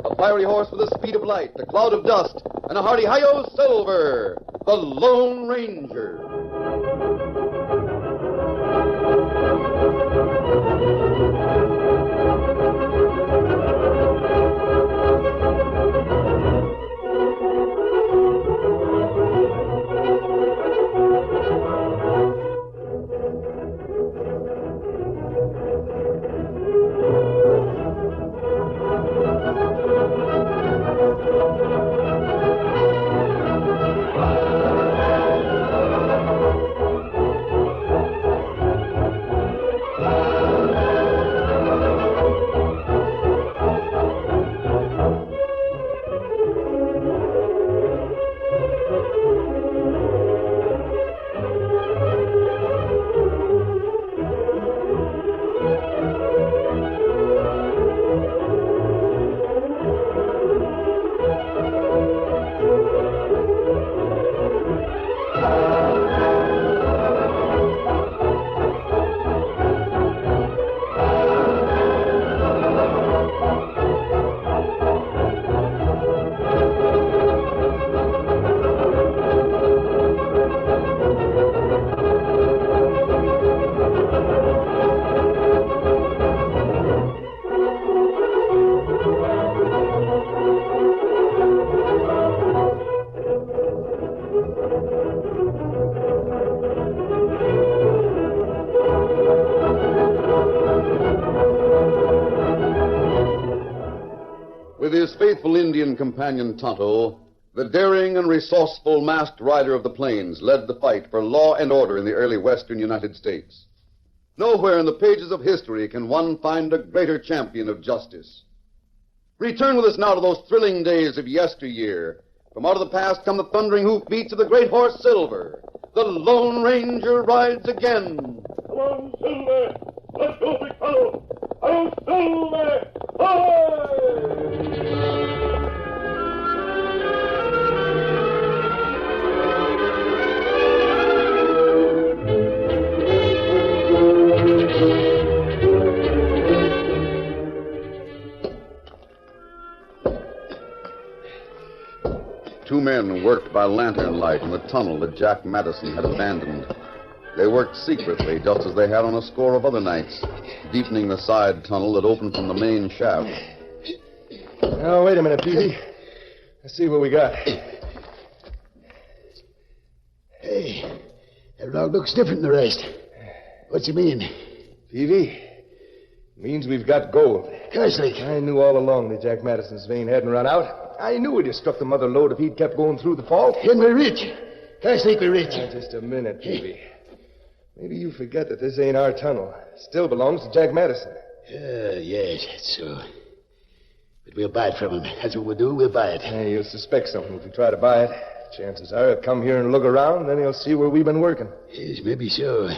A fiery horse with the speed of light, a cloud of dust, and a hearty hi-yo Silver, the Lone Ranger. With his faithful Indian companion Tonto, the daring and resourceful masked rider of the plains led the fight for law and order in the early western United States. Nowhere in the pages of history can one find a greater champion of justice. Return with us now to those thrilling days of yesteryear. From out of the past come the thundering hoofbeats of the great horse Silver. The Lone Ranger rides again. Come on, Silver! Let's go, big fellow! Hello, Silver! Two men worked by lantern light in the tunnel that Jack Madison had abandoned. They worked secretly, just as they had on a score of other nights, deepening the side tunnel that opened from the main shaft. Now, wait a minute, Peavy. Let's see what we got. Hey, that log looks different than the rest. What's it mean? Peavy, means we've got gold. Kerslake. I knew all along that Jack Madison's vein hadn't run out. I knew he'd have struck the mother lode if he'd kept going through the fault. And we're rich. Kerslake, we're rich. Just a minute, Peavy. Maybe you forget that this ain't our tunnel. It still belongs to Jack Madison. Yes, that's so. But we'll buy it from him. That's what we'll do. We'll buy it. Hey, you'll suspect something if we try to buy it. Chances are he'll come here and look around, then he'll see where we've been working. Yes, maybe so.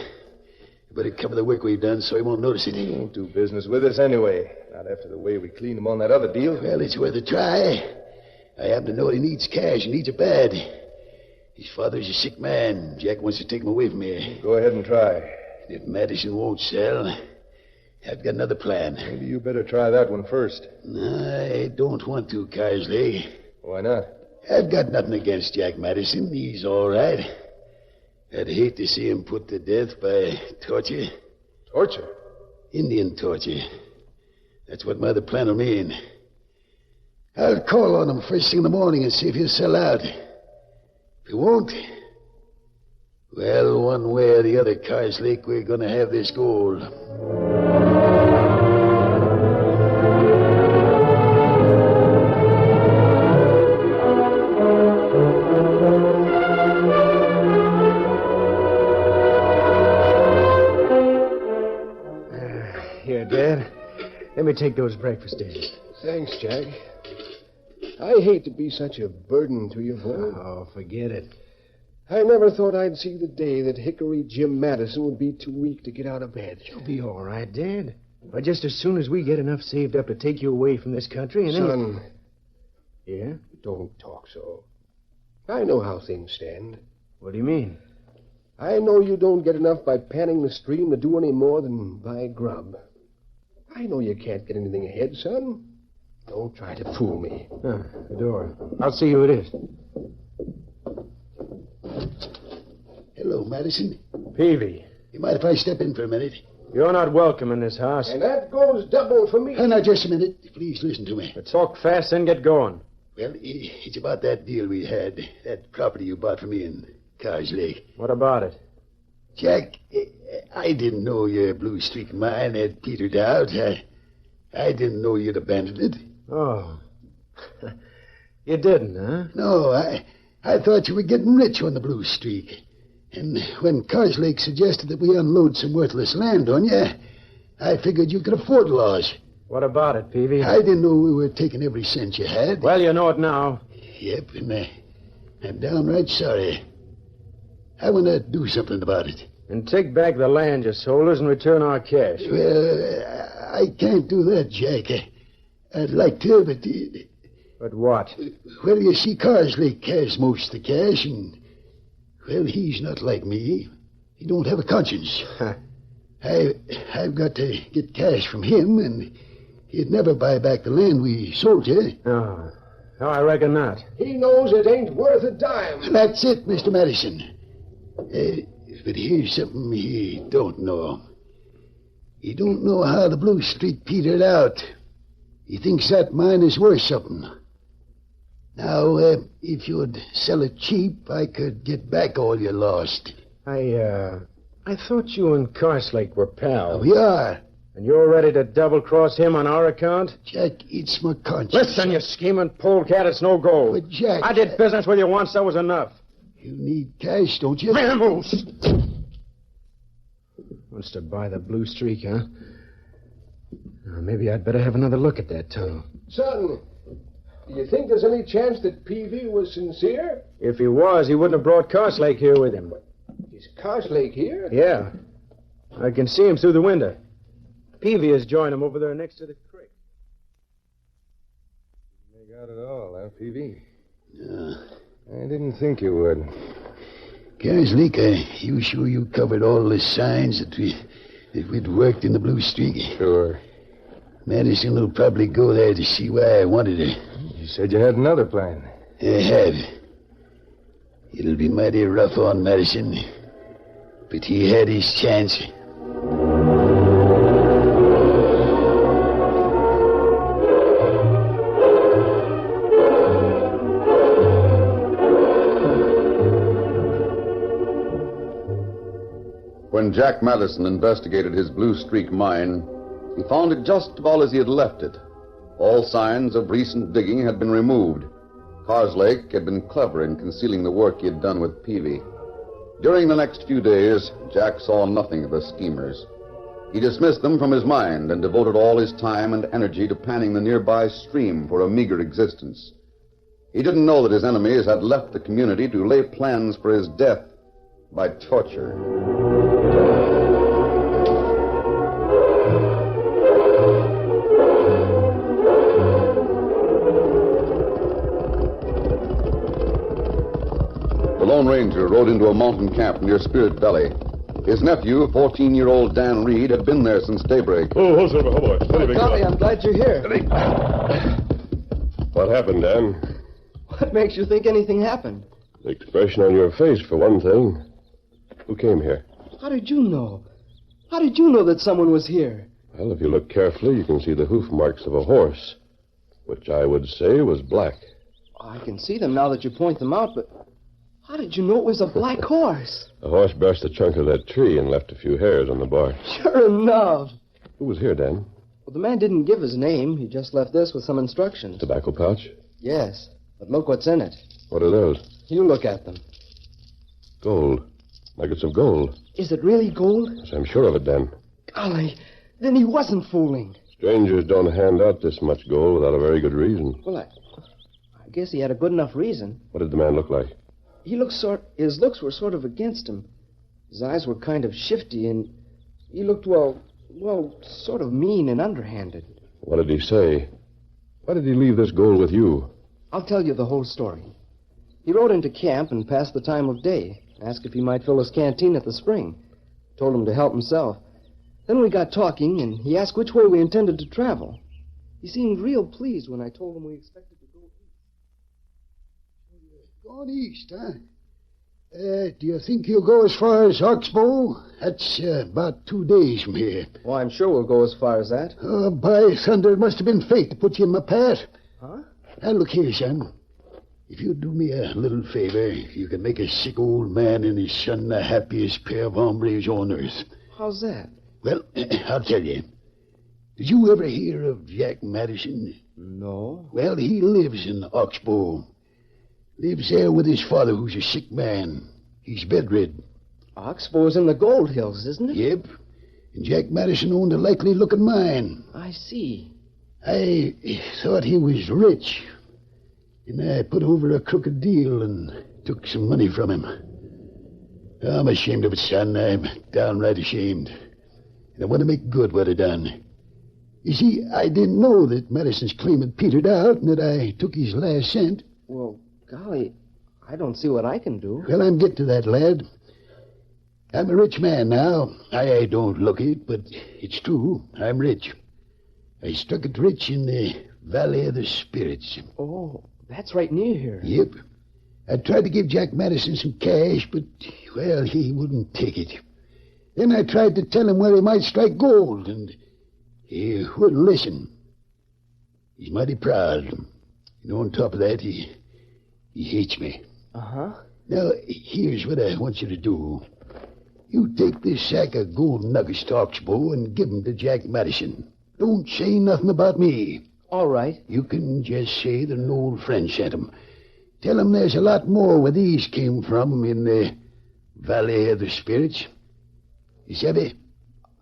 But it cover the work we've done so he won't notice it. He won't do business with us anyway. Not after the way we cleaned him on that other deal. Well, it's worth a try. I happen to know he needs cash. He needs it bad. His father's a sick man. Jack wants to take him away from here. Go ahead and try. If Madison won't sell, I've got another plan. Maybe you better try that one first. I don't want to, Carsley. Why not? I've got nothing against Jack Madison. He's all right. I'd hate to see him put to death by torture. Torture? Indian torture. That's what my other plan will mean. I'll call on him first thing in the morning and see if he'll sell out. If he won't, well, one way or the other, Carslake, we're going to have this gold. Here, Dad. Let me take those breakfast dishes. Thanks, Jack. I hate to be such a burden to you, boy. Oh, forget it. I never thought I'd see the day that Hickory Jim Madison would be too weak to get out of bed. You'll be all right, Dad. But just as soon as we get enough saved up to take you away from this country and then... Son, Yeah? don't talk so. I know how things stand. What do you mean? I know you don't get enough by panning the stream to do any more than buy grub. I know you can't get anything ahead, son. Don't try to fool me. The door. I'll see who it is. Hello, Madison. Peavy. You mind if I step in for a minute? You're not welcome in this house. And that goes double for me. Now, just a minute. Please listen to me. But talk fast and get going. Well, it's about that deal we had. That property you bought from me in Carr's Lake. What about it? Jack, I didn't know your Blue Streak mine had petered out. I didn't know you'd abandoned it. Oh. You didn't, huh? No, I thought you were getting rich on the Blue Streak. And when Carr's Lake suggested that we unload some worthless land on you, I figured you could afford the loss. What about it, Peavy? I didn't know we were taking every cent you had. Well, you know it now. Yep, and I'm downright sorry. I want to do something about it. And take back the land you sold us and return our cash. Well, I can't do that, Jack. I'd like to, but... But what? Well, you see, Carr's Lake has most of the cash, and... Well, he's not like me. He don't have a conscience. I've got to get cash from him, and he'd never buy back the land we sold you. Oh, I reckon not. He knows it ain't worth a dime. That's it, Mr. Madison. But here's something he don't know. He don't know how the Blue Streak petered out. He thinks that mine is worth something. Now, if you'd sell it cheap, I could get back all you lost. I thought you and Carslake were pals. We are. And you're ready to double-cross him on our account? Jack, it's my conscience. Listen, you scheming polecat, it's no go. But, Jack... I did business with you once, that was enough. You need cash, don't you? Ramos! Wants to buy the Blue Streak, huh? Maybe I'd better have another look at that tunnel. Son, do you think there's any chance that Peavy was sincere? If he was, he wouldn't have brought Carslake here with him. Is Carslake here? Yeah. I can see him through the window. Peavy has joined him over there next to the creek. You got it all, huh, Peavy? Yeah. I didn't think you would. Carr's Lake, you sure you covered all the signs that we'd worked in the Blue Streak? Sure. Madison will probably go there to see why I wanted her. You said you had another plan. I have. It'll be mighty rough on Madison, but he had his chance. When Jack Madison investigated his Blue Streak mine, he found it just about as he had left it. All signs of recent digging had been removed. Carslake had been clever in concealing the work he had done with Peavy. During the next few days, Jack saw nothing of the schemers. He dismissed them from his mind and devoted all his time and energy to panning the nearby stream for a meager existence. He didn't know that his enemies had left the community to lay plans for his death by torture. The Lone Ranger rode into a mountain camp near Spirit Valley. His nephew, 14-year-old Dan Reed, had been there since daybreak. Oh, Silver, boy. Golly, I'm glad you're here. What happened, Dan? What makes you think anything happened? The expression on your face, for one thing. Who came here? How did you know? How did you know that someone was here? Well, if you look carefully, you can see the hoof marks of a horse, which I would say was black. I can see them now that you point them out, but how did you know it was a black horse? The horse brushed the trunk of that tree and left a few hairs on the bark. Sure enough. Who was here, Dan? Well, the man didn't give his name. He just left this with some instructions. Tobacco pouch? Yes, but look what's in it. What are those? You look at them. Gold. Nuggets of gold. Is it really gold? Yes, I'm sure of it, Dan. Golly, then he wasn't fooling. Strangers don't hand out this much gold without a very good reason. Well, I guess he had a good enough reason. What did the man look like? His looks were sort of against him. His eyes were kind of shifty, and he looked, well, sort of mean and underhanded. What did he say? Why did he leave this gold with you? I'll tell you the whole story. He rode into camp and passed the time of day. Asked if he might fill his canteen at the spring. Told him to help himself. Then we got talking, and he asked which way we intended to travel. He seemed real pleased when I told him we expected to go east. Going east, huh? Do you think you'll go as far as Oxbow? That's about 2 days from here. Well, I'm sure we'll go as far as that. Oh, by thunder, it must have been fate to put you in my path. Huh? Now, look here, son. If you'd do me a little favor, you could make a sick old man and his son the happiest pair of hombres on earth. How's that? Well, I'll tell you. Did you ever hear of Jack Madison? No. Well, he lives in Oxbow. Lives there with his father, who's a sick man. He's bedridden. Oxbow's in the Gold Hills, isn't it? Yep. And Jack Madison owned a likely-looking mine. I see. I thought he was rich. And I put over a crooked deal and took some money from him. I'm ashamed of it, son. I'm downright ashamed. And I want to make good what I done. You see, I didn't know that Madison's claim had petered out and that I took his last cent. Well, golly, I don't see what I can do. Well, I'm getting to that, lad. I'm a rich man now. I don't look it, but it's true. I'm rich. I struck it rich in the Valley of the Spirits. Oh, that's right near here. Yep. I tried to give Jack Madison some cash, but, well, he wouldn't take it. Then I tried to tell him where he might strike gold, and he wouldn't listen. He's mighty proud. And on top of that, he hates me. Uh-huh. Now, here's what I want you to do. You take this sack of gold nuggets to Oxbow and give 'em to Jack Madison. Don't say nothing about me. All right. You can just say that an old friend sent 'em. Tell 'em there's a lot more where these came from in the Valley of the Spirits. You savvy?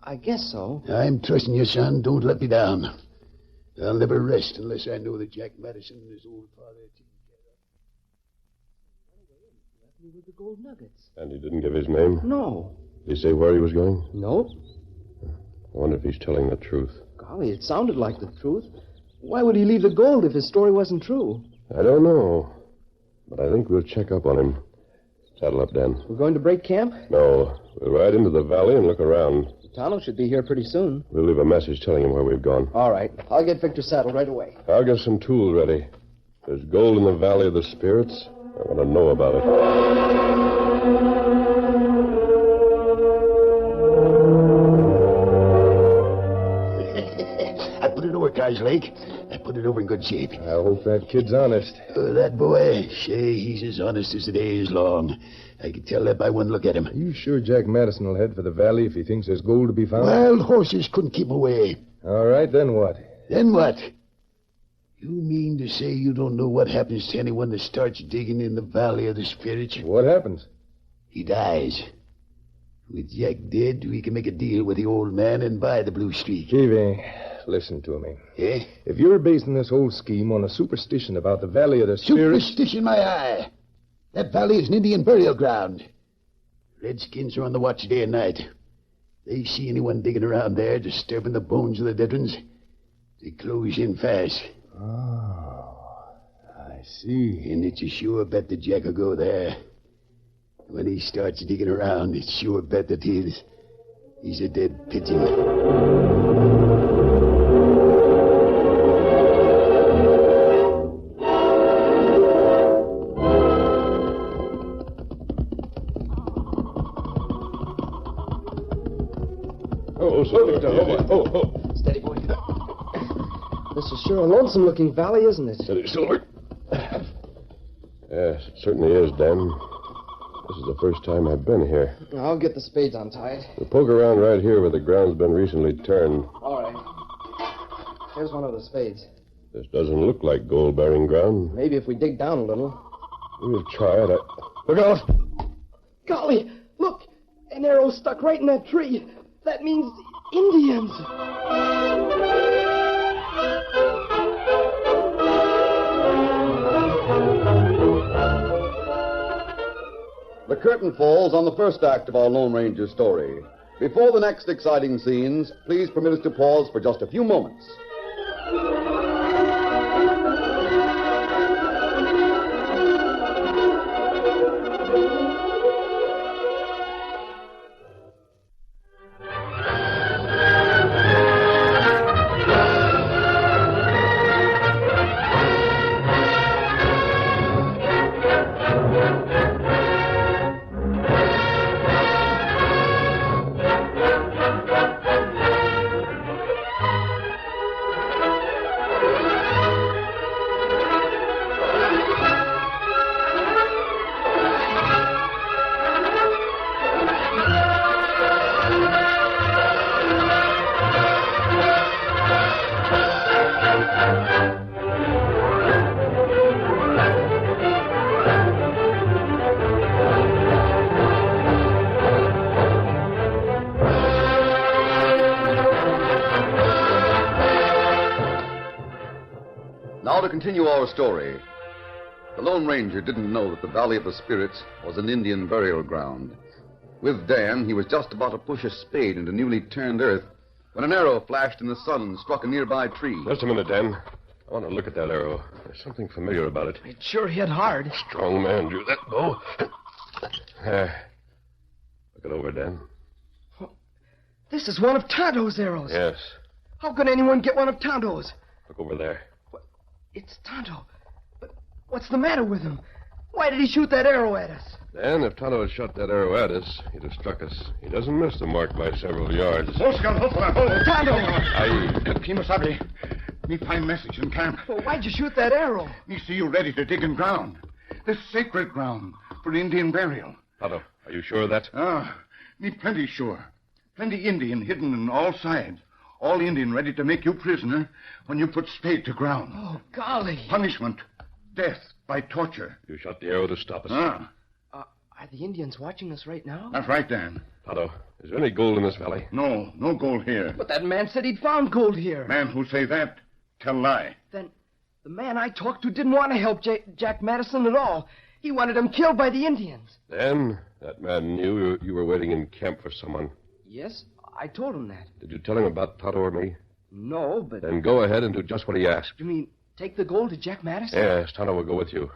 I guess so. I'm trusting you, son. Don't let me down. I'll never rest unless I know that Jack Madison and his old father are taken care of. With the gold nuggets. And he didn't give his name? No. Did he say where he was going? No. I wonder if he's telling the truth. Golly, it sounded like the truth. Why would he leave the gold if his story wasn't true? I don't know. But I think we'll check up on him. Saddle up, Dan. We're going to break camp? No. We'll ride into the valley and look around. Tonto should be here pretty soon. We'll leave a message telling him where we've gone. All right. I'll get Victor saddled right away. I'll get some tools ready. There's gold in the Valley of the Spirits. I want to know about it. I put it over Car's Lake. I put it over in good shape. I hope that kid's honest. That boy, say, he's as honest as the day is long. I could tell that by one look at him. Are you sure Jack Madison will head for the valley if he thinks there's gold to be found? Wild horses couldn't keep him away. All right, then what? Then what? You mean to say you don't know what happens to anyone that starts digging in the Valley of the Spirits? What happens? He dies. With Jack dead, we can make a deal with the old man and buy the blue streak. Peavy, listen to me. Eh? If you're basing this whole scheme on a superstition about the Valley of the Spirits... Superstition, my eye. That valley is an Indian burial ground. Redskins are on the watch day and night. They see anyone digging around there, disturbing the bones of the dead ones, they close in fast. Oh, I see. And it's a sure bet that Jack will go there. When he starts digging around, it's sure bet that he's a dead pigeon. Steady, boy. This is sure a lonesome-looking valley, isn't it? Steady, Silver. Yes, it certainly is, Dan. This is the first time I've been here. I'll get the spades untied. We'll poke around right here where the ground's been recently turned. All right. Here's one of the spades. This doesn't look like gold-bearing ground. Maybe if we dig down a little. We'll try it. Look out! Golly, look! An arrow stuck right in that tree. That means Indians. The curtain falls on the first act of our Lone Ranger story. Before the next exciting scenes, please permit us to pause for just a few moments. Now to continue our story. The Lone Ranger didn't know that the Valley of the Spirits was an Indian burial ground. With Dan, he was just about to push a spade into newly turned earth when an arrow flashed in the sun and struck a nearby tree. Just a minute, Dan. I want to look at that arrow. There's something familiar about it. It sure hit hard. Strong man drew that bow. Look it over, Dan. This is one of Tonto's arrows. Yes. How could anyone get one of Tonto's? Look over there. It's Tonto. But what's the matter with him? Why did he shoot that arrow at us? Dan, if Tonto had shot that arrow at us, he'd have struck us. He doesn't miss the mark by several yards. Tonto! Aye. Kimosabe, me find message in camp. Well, why'd you shoot that arrow? Me see you ready to dig in ground. This sacred ground for Indian burial. Tonto, are you sure of that? Me plenty sure. Plenty Indian hidden on all sides. All Indian ready to make you prisoner when you put spade to ground. Oh, golly. Punishment. Death by torture. You shot the arrow to stop us. Are the Indians watching us right now? That's right, Dan. Tonto, is there any gold in this valley? No gold here. But that man said he'd found gold here. Man who say that, tell lie. Then the man I talked to didn't want to help Jack Madison at all. He wanted him killed by the Indians. Dan, that man knew you were waiting in camp for someone. Yes, I told him that. Did you tell him about Tonto or me? No, but... Then go ahead and do just what he asked. You mean take the gold to Jack Madison? Yes, Tonto will go with you.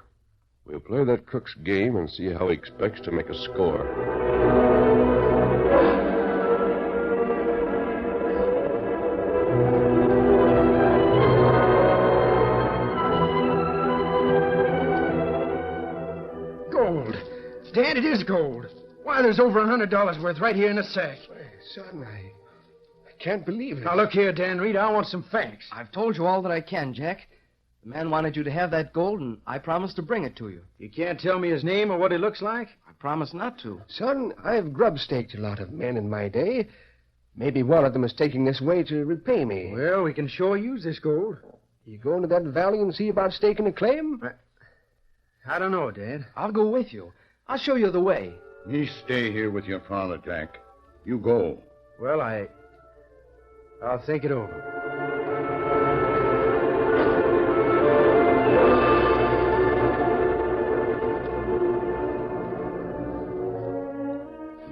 We'll play that crook's game and see how he expects to make a score. Gold. Dad, it is gold. Why, there's over $100 worth right here in the sack. Son, I can't believe it. Now, look here, Dan Reed, I want some facts. I've told you all that I can, Jack. The man wanted you to have that gold, and I promised to bring it to you. You can't tell me his name or what he looks like? I promised not to. Son, I've grub-staked a lot of men in my day. Maybe one of them is taking this way to repay me. Well, we can sure use this gold. You go into that valley and see about staking a claim? I don't know, Dad. I'll go with you. I'll show you the way. Me stay here with your father, Jack. You go. Well, I'll think it over.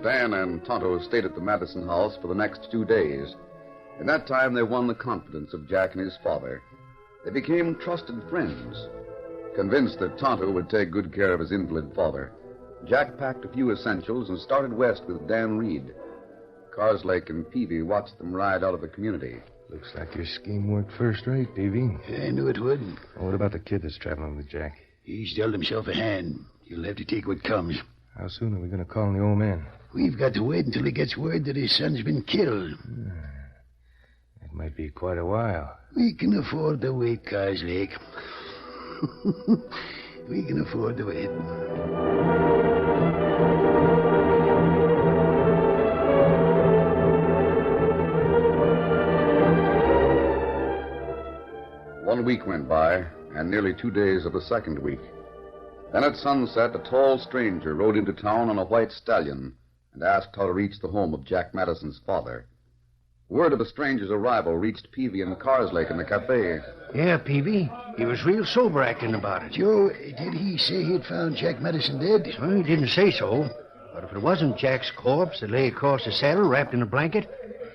Dan and Tonto stayed at the Madison house for the next 2 days. In that time, they won the confidence of Jack and his father. They became trusted friends. Convinced that Tonto would take good care of his invalid father, Jack packed a few essentials and started west with Dan Reed. Carslake and Peavy watched them ride out of the community. Looks like your scheme worked first rate, Peavy. I knew it would. What about the kid that's traveling with Jack? He's dealt himself a hand. He'll have to take what comes. How soon are we going to call on the old man? We've got to wait until he gets word that his son's been killed. It might be quite a while. We can afford to wait, Carslake. We can afford to wait. One week went by, and nearly 2 days of the second week. Then at sunset, a tall stranger rode into town on a white stallion and asked how to reach the home of Jack Madison's father. Word of the stranger's arrival reached Peavy and Carslake in the cafe. Yeah, Peavy. He was real sober acting about it. Joe, did he say he'd found Jack Madison dead? Well, he didn't say so. But if it wasn't Jack's corpse that lay across the saddle wrapped in a blanket,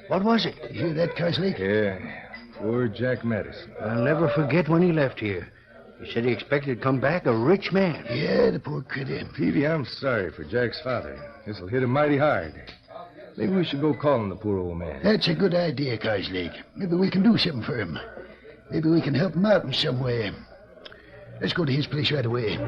what was it? You hear that, Carslake? Yeah, poor Jack Madison. I'll never forget when he left here. He said he expected to come back a rich man. Yeah, the poor critter. Peavy, I'm sorry for Jack's father. This'll hit him mighty hard. Maybe we should go call on the poor old man. That's a good idea, Carslake. Maybe we can do something for him. Maybe we can help him out in some way. Let's go to his place right away.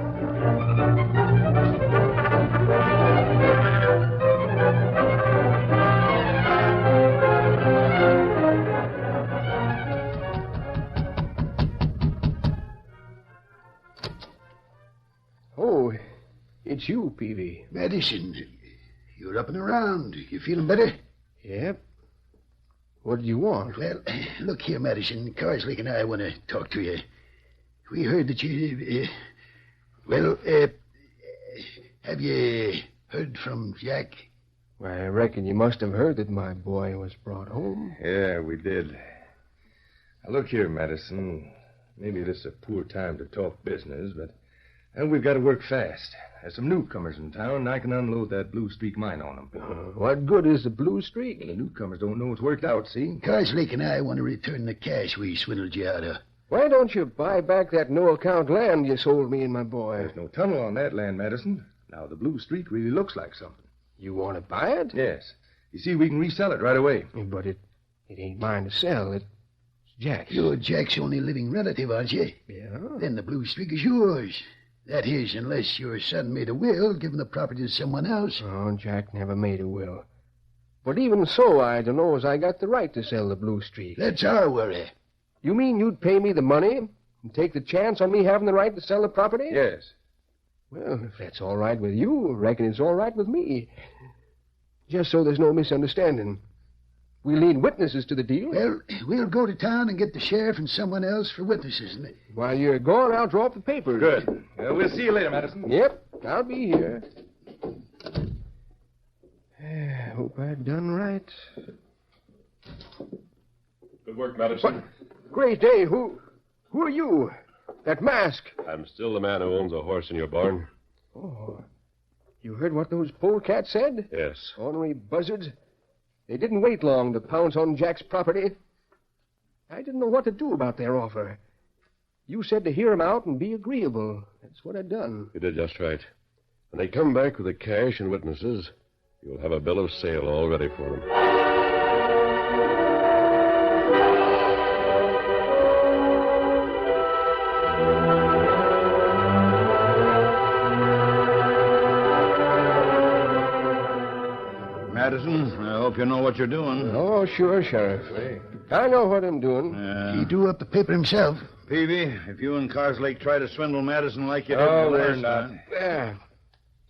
Oh, it's you, Peavy. Madison, you're up and around. You feeling better? Yep. What do you want? Well, look here, Madison. Carslake and I want to talk to you. We heard that you... have you heard from Jack? Why, I reckon you must have heard that my boy was brought home. Yeah, we did. Now, look here, Madison. Maybe this is a poor time to talk business, but we've got to work fast. There's some newcomers in town, and I can unload that Blue Streak mine on them. What good is the Blue Streak? The newcomers don't know it's worked out, see? Carslake and I want to return the cash we swindled you out of. Why don't you buy back that no-account land you sold me and my boy? There's no tunnel on that land, Madison. Now, the Blue Streak really looks like something. You want to buy it? Yes. You see, we can resell it right away. But it ain't mine to sell. It's Jack's. You're Jack's only living relative, aren't you? Yeah. Then the Blue Streak is yours. That is, unless your son made a will giving the property to someone else. Oh, Jack never made a will. But even so, I don't know as I got the right to sell the Blue Streak. That's our worry. You mean you'd pay me the money and take the chance on me having the right to sell the property? Yes. Well, if that's all right with you, I reckon it's all right with me. Just so there's no misunderstanding. We'll need witnesses to the deal. Well, we'll go to town and get the sheriff and someone else for witnesses. While you're gone, I'll draw up the papers. Good. We'll see you later, Madison. Yep, I'll be here. Hope I've done right. Good work, Madison. Great day. Who are you? That mask. I'm still the man who owns a horse in your barn. Oh, you heard what those polecats said? Yes. Ornery buzzards. They didn't wait long to pounce on Jack's property. I didn't know what to do about their offer. You said to hear 'em out and be agreeable. That's what I done. You did just right. When they come back with the cash and witnesses, you'll have a bill of sale all ready for them. Madison, I hope you know what you're doing. Oh, sure, Sheriff. I know what I'm doing. He drew up the paper himself. Peavy, if you and Carslake try to swindle Madison like you did Oh, the we're last not. time... Yeah.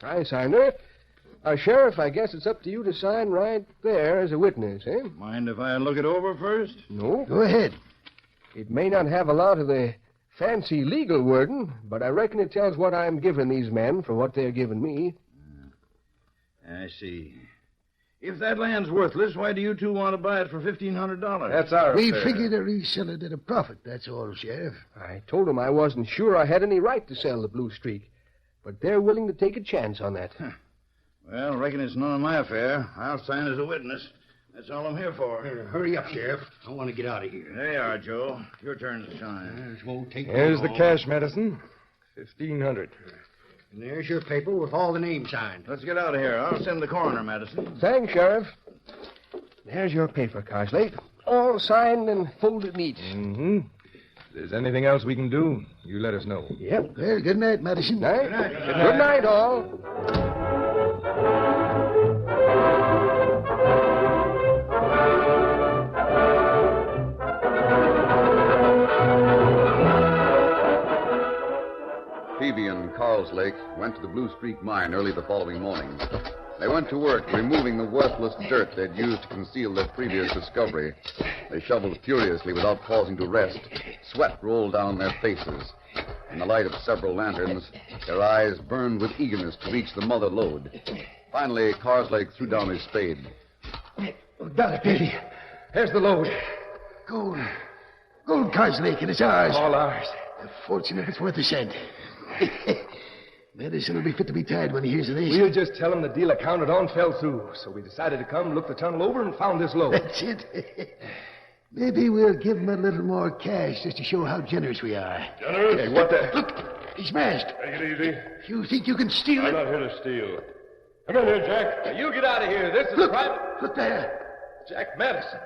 I signed her. Sheriff, I guess it's up to you to sign right there as a witness, eh? Mind if I look it over first? No. Go ahead. It may not have a lot of the fancy legal wording, but I reckon it tells what I'm giving these men for what they're giving me. I see. If that land's worthless, why do you two want to buy it for $1,500? That's our We affair. figure to resell it at a profit, that's all, Sheriff. I told them I wasn't sure I had any right to sell the Blue Streak, but they're willing to take a chance on that. Well, reckon it's none of my affair. I'll sign as a witness. That's all I'm here for. Hurry up, Sheriff. I want to get out of here. There you are, Joe. Your turn to sign. This won't take Here's the long. cash, Madison. $1,500. And there's your paper with all the names signed. Let's get out of here. I'll send the coroner, Madison. Thanks, Sheriff. There's your paper, Carslake. All signed and folded neat. Mm-hmm. If there's anything else we can do, you let us know. Yep. Well, good night, Madison. Night. Good night, all. Peavy and Carslake went to the Blue Streak mine early the following morning. They went to work removing the worthless dirt they'd used to conceal their previous discovery. They shoveled furiously without pausing to rest. Sweat rolled down their faces. In the light of several lanterns, their eyes burned with eagerness to reach the mother lode. Finally, Carslake threw down his spade. Got it, Peavy. There's the load. Gold. Gold, Carslake, and it's ours. All ours. A fortune if it's worth a cent. Madison will be fit to be tied when he hears of this. We'll just tell him the deal accounted on fell through. So we decided to come, look the tunnel over, and found this load. That's it. Maybe we'll give him a little more cash just to show how generous we are. Generous? Hey, what the... Look, he's masked. Take it easy. You think you can steal I'm it? not here to steal. Come in here, Jack. Now, you get out of here. This is Look, private... look there. Jack Madison.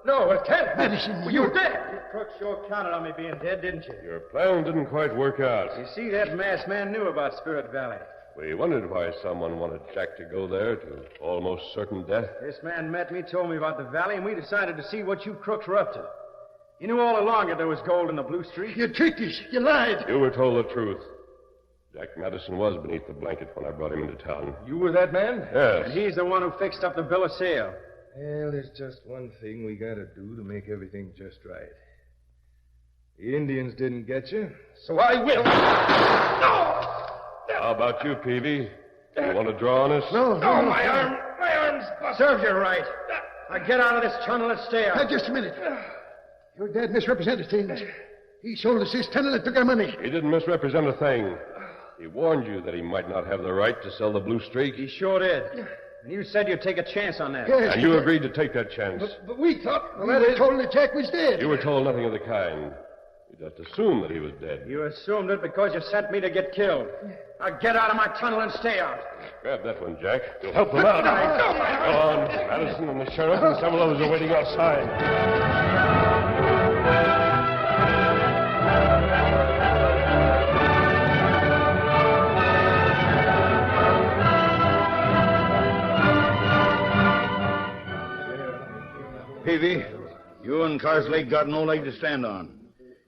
No, it can't. Madison, Well, you're dead. You crooks sure counted on me being dead, didn't you? Your plan didn't quite work out. You see, that masked man knew about Spirit Valley. We wondered why someone wanted Jack to go there to almost certain death. This man met me, told me about the valley, and we decided to see what you crooks were up to. You knew all along that there was gold in the Blue Streak. You tricked us. You lied. You were told the truth. Jack Madison was beneath the blanket when I brought him into town. You were that man? Yes. And he's the one who fixed up the bill of sale. Well, there's just one thing we gotta do to make everything just right. The Indians didn't get you, so I will. How about you, Peavy? You want to draw on us? No, my arm's busted. Serves you right. Now get out of this tunnel and stay out. Just a minute. Your dad misrepresented things. He sold us this tunnel and took our money. He didn't misrepresent a thing. He warned you that he might not have the right to sell the Blue Streak. He sure did. And you said you'd take a chance on that. Yes. And you agreed to take that chance. But we thought we were told that Jack was dead. You were told nothing of the kind. You just assumed that he was dead. You assumed it because you sent me to get killed. Now get out of my tunnel and stay out. Grab that one, Jack. You'll help them out. Go on. Madison and the sheriff and several others are waiting outside. Peavy, you and Carslake got no leg to stand on.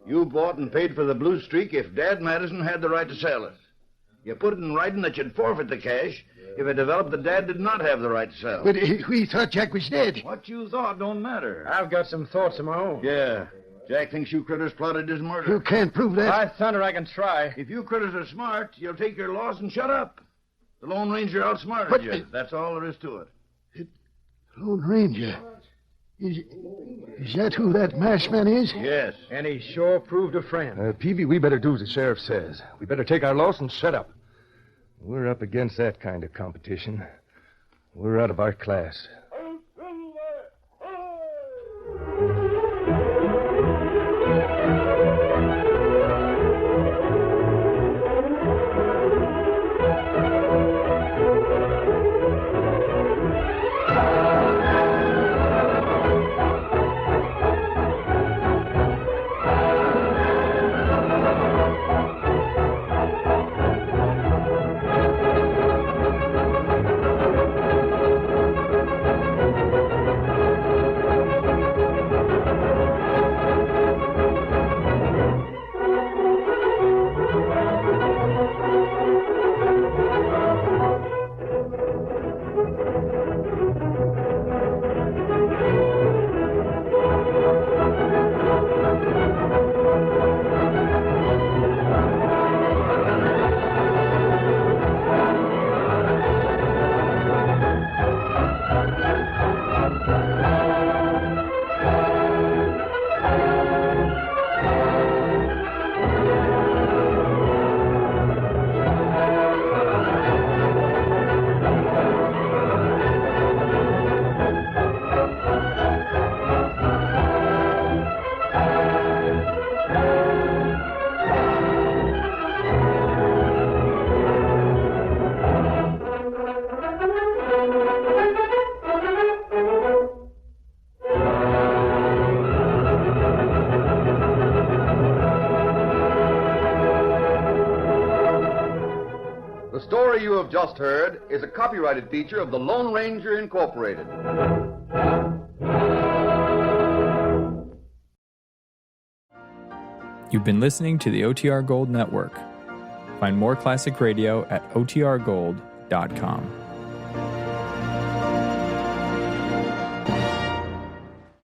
You bought and paid for the Blue Streak if Dad Madison had the right to sell it. You put it in writing that you'd forfeit the cash if it developed that Dad did not have the right to sell. But we thought Jack was dead. What you thought don't matter. I've got some thoughts of my own. Yeah. Jack thinks you critters plotted his murder. You can't prove that. By thunder, I can try. If you critters are smart, you'll take your loss and shut up. The Lone Ranger outsmarted you. That's all there is to it. Lone Ranger. Is that who that masked man is? Yes. And he sure proved a friend. Peavy, we better do as the sheriff says. We better take our loss and shut up. We're up against that kind of competition. We're out of our class. The story you have just heard is a copyrighted feature of the Lone Ranger Incorporated. You've been listening to the OTR Gold Network. Find more classic radio at otrgold.com.